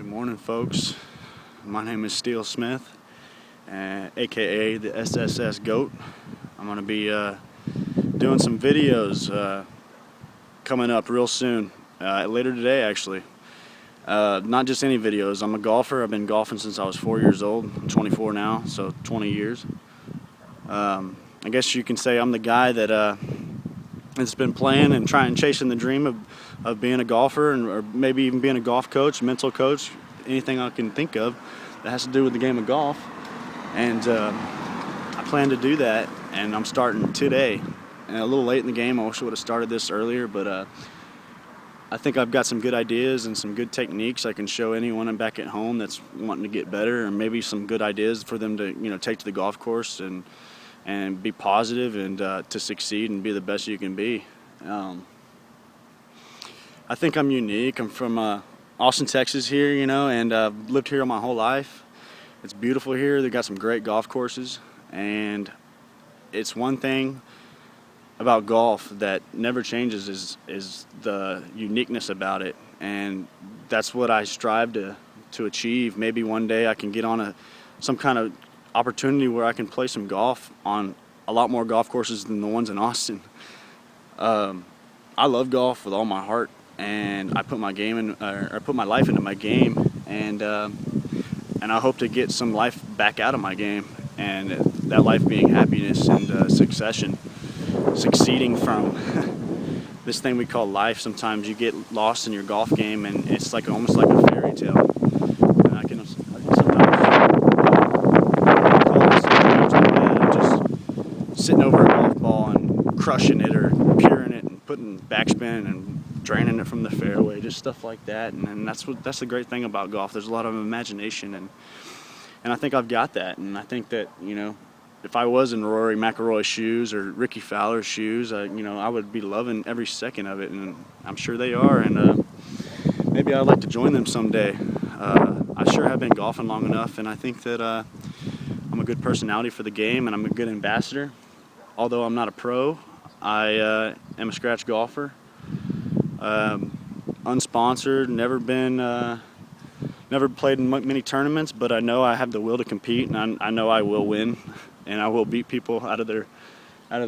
Morning, folks. My name is Steele Smith, aka the SSS Goat. I'm going to be doing some videos coming up real soon, later today actually. Not just any videos. I'm a golfer. I've been golfing since I was 4 years old. I'm 24 now, so 20 years. I guess you can say I'm the guy that has been playing and chasing the dream of being a golfer, or maybe even being a golf coach, mental coach, anything I can think of that has to do with the game of golf. And I plan to do that, and I'm starting today. And a little late in the game. I wish I would have started this earlier, but I think I've got some good ideas and some good techniques I can show anyone back at home that's wanting to get better, and maybe some good ideas for them to take to the golf course and be positive and to succeed and be the best you can be. I think I'm unique. I'm from Austin, Texas here, and I've lived here my whole life. It's beautiful here. They've got some great golf courses, and it's one thing about golf that never changes is the uniqueness about it, and that's what I strive to achieve. Maybe one day I can get on some kind of opportunity where I can play some golf on a lot more golf courses than the ones in Austin. I love golf with all my heart, and I put my life into my game, and I hope to get some life back out of my game, and that life being happiness and succeeding from this thing we call life. Sometimes you get lost in your golf game, and it's almost like a fairy tale. And I can sometimes call this just sitting over a golf ball and crushing it, or puring it and putting backspin and draining it from the fairway, just stuff like that. And that's the great thing about golf. There's a lot of imagination, and I think I've got that. And I think that if I was in Rory McIlroy's shoes or Ricky Fowler's shoes, I would be loving every second of it, and I'm sure they are. And maybe I'd like to join them someday. I sure have been golfing long enough, and I think that I'm a good personality for the game, and I'm a good ambassador. Although I'm not a pro, I am a scratch golfer, unsponsored, never played in many tournaments, but I know I have the will to compete, and I know I will win, and I will beat people out of their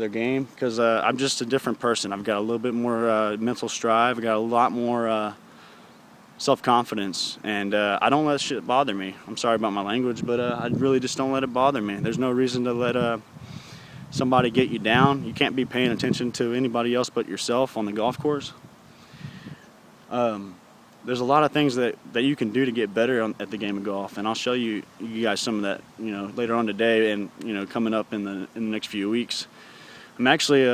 game, because I'm just a different person. I've got a little bit more mental strive. I've got a lot more self-confidence, and I don't let shit bother me. I'm sorry about my language, but I really just don't let it bother me. There's no reason to let somebody get you down. You can't be paying attention to anybody else but yourself on the golf course. There's a lot of things that you can do to get better at the game of golf, and I'll show you guys some of that later on today, and coming up in the next few weeks. I'm actually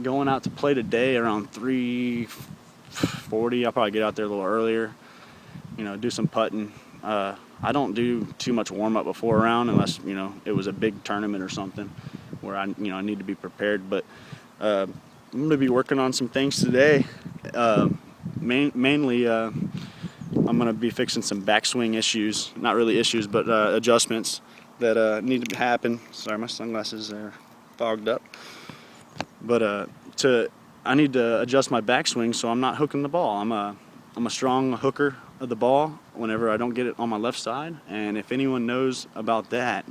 going out to play today around 3:40. I'll probably get out there a little earlier, do some putting. I don't do too much warm-up before a round, unless it was a big tournament or something where I need to be prepared. But I'm going to be working on some things today. Mainly, I'm going to be fixing some backswing issues. Not really issues, but adjustments that need to happen. Sorry, my sunglasses are fogged up. But I need to adjust my backswing so I'm not hooking the ball. I'm a strong hooker of the ball whenever I don't get it on my left side. And if anyone knows about that,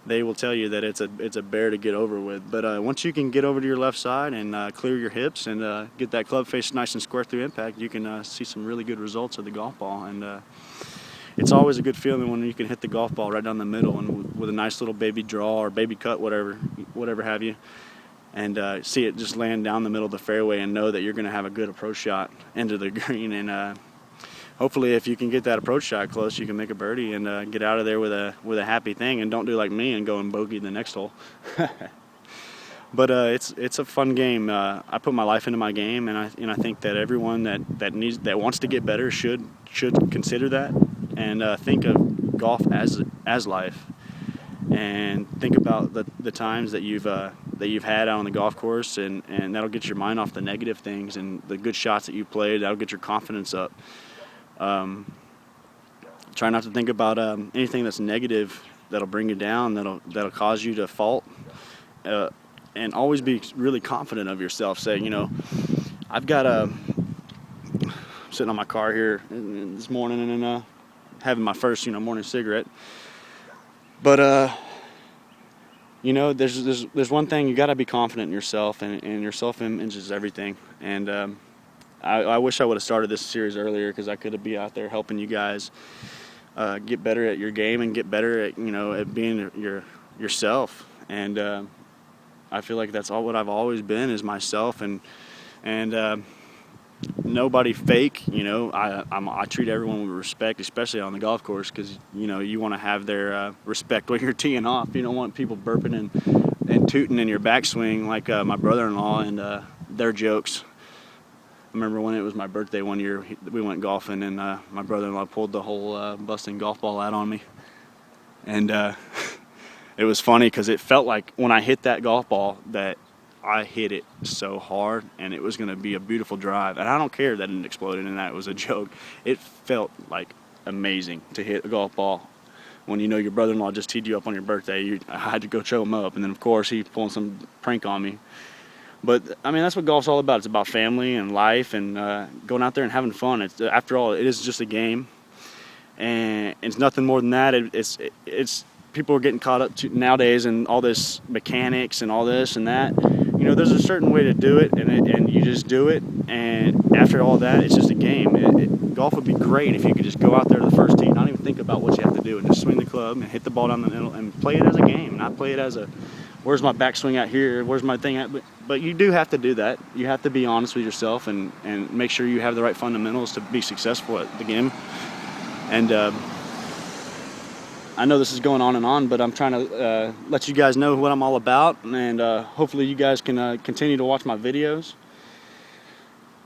they will tell you that it's a bear to get over with. But once you can get over to your left side and clear your hips and get that club face nice and square through impact, you can see some really good results of the golf ball. And it's always a good feeling when you can hit the golf ball right down the middle, and with a nice little baby draw or baby cut, whatever have you, and see it just land down the middle of the fairway, and know that you're going to have a good approach shot into the green. And hopefully, if you can get that approach shot close, you can make a birdie and get out of there with a happy thing, and don't do like me and go and bogey the next hole. But it's a fun game. I put my life into my game, and I think that everyone that wants to get better should consider that, and think of golf as life, and think about the times that you've had out on the golf course, and that'll get your mind off the negative things, and the good shots that you played. That'll get your confidence up. Try not to think about anything that's negative that'll bring you down, that'll cause you to fault, and always be really confident of yourself. Say, I've got sitting on my car here this morning, and having my first, morning cigarette. But there's one thing, you got to be confident in yourself, and your self-image is everything. And I wish I would have started this series earlier, because I could be out there helping you guys get better at your game and get better at at being yourself. And I feel like that's all what I've always been, is myself, and nobody fake. I treat everyone with respect, especially on the golf course, because you want to have their respect when you're teeing off. You don't want people burping and tooting in your backswing like my brother-in-law and their jokes. I remember when it was my birthday one year, we went golfing, and my brother-in-law pulled the whole busting golf ball out on me. And it was funny, because it felt like when I hit that golf ball that I hit it so hard, and it was going to be a beautiful drive. And I don't care that it exploded and that it was a joke. It felt like amazing to hit a golf ball when your brother-in-law just teed you up on your birthday. I had to go show him up, and then of course he pulling some prank on me. But I mean, that's what golf's all about. It's about family and life, and going out there and having fun. After all, it is just a game, and it's nothing more than that. It's people are getting caught up to nowadays and all this mechanics and all this and that. There's a certain way to do it, and you just do it. And after all that, it's just a game. Golf would be great if you could just go out there to the first tee, not even think about what you have to do, and just swing the club and hit the ball down the middle and play it as a game, not play it as a, where's my backswing at here, where's my thing at. But you do have to do that. You have to be honest with yourself and make sure you have the right fundamentals to be successful at the game. And I know this is going on and on, but I'm trying to let you guys know what I'm all about, and hopefully you guys can continue to watch my videos.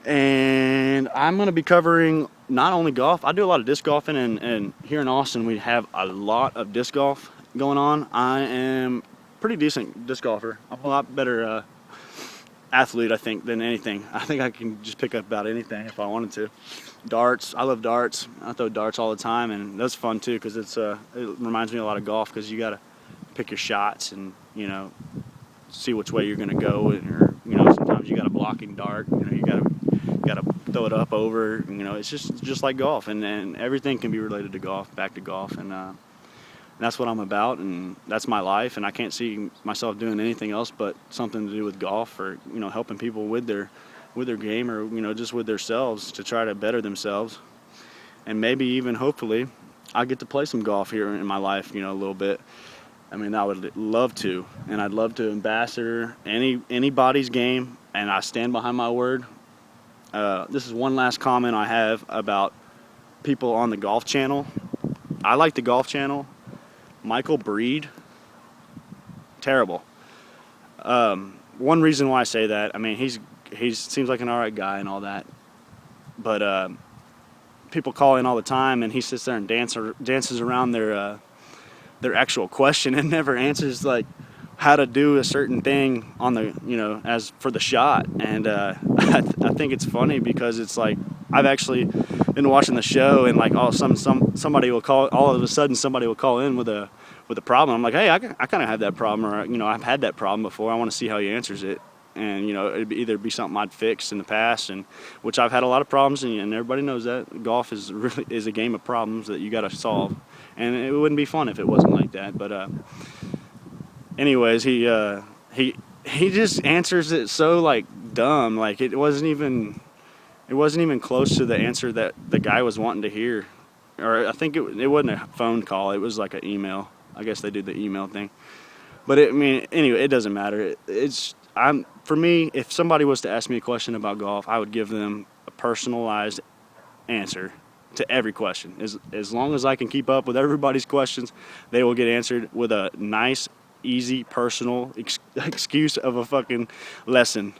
And I'm going to be covering not only golf. I do a lot of disc golfing, and here in Austin we have a lot of disc golf going on. I am a pretty decent disc golfer. I'm a lot better athlete, I think, than anything. I think I can just pick up about anything if I wanted to. Darts, I love darts. I throw darts all the time, and that's fun too, because it reminds me a lot of golf, because you got to pick your shots and see which way you're going to go, or sometimes you got a blocking dart. You got to throw it up over. It's just like golf, and everything can be related to golf, back to golf, and that's what I'm about, and that's my life, and I can't see myself doing anything else but something to do with golf, or helping people with their game, or just with themselves, to try to better themselves. And maybe even, hopefully, I'll get to play some golf here in my life, a little bit. I mean, I would love to, and I'd love to ambassador anybody's game, and I stand behind my word. This is one last comment I have about people on the Golf Channel. I like the Golf Channel. Michael Breed, terrible. One reason why I say that, I mean, he seems like an alright guy and all that, but people call in all the time, and he sits there and dances around their actual question and never answers, like, how to do a certain thing on the as for the shot. And I think it's funny, because it's like, I've actually been watching the show, and like somebody will call, all of a sudden somebody will call in with a problem. I'm like, hey, I kind of have that problem, or I've had that problem before. I want to see how he answers it. And it'd either be something I'd fixed in the past, and which I've had a lot of problems, and everybody knows that golf is a game of problems that you got to solve, and it wouldn't be fun if it wasn't like that. But anyways, he just answers it so like dumb, like it wasn't even close to the answer that the guy was wanting to hear. Or I think it wasn't a phone call, it was like an email. I guess they did the email thing. But anyway, it doesn't matter. For me, if somebody was to ask me a question about golf, I would give them a personalized answer to every question. As long as I can keep up with everybody's questions, they will get answered with a nice, easy, personal excuse of a fucking lesson.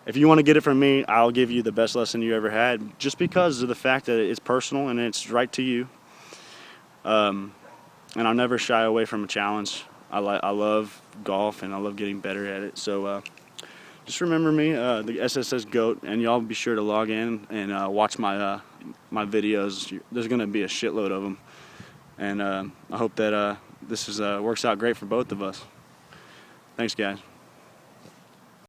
If you want to get it from me, I'll give you the best lesson you ever had, just because of the fact that it's personal and it's right to you. And I'll never shy away from a challenge. I love golf, and I love getting better at it. So just remember me, the SSS GOAT, and y'all be sure to log in and watch my videos. There's going to be a shitload of them, and I hope that this works out great for both of us. Thanks, guys.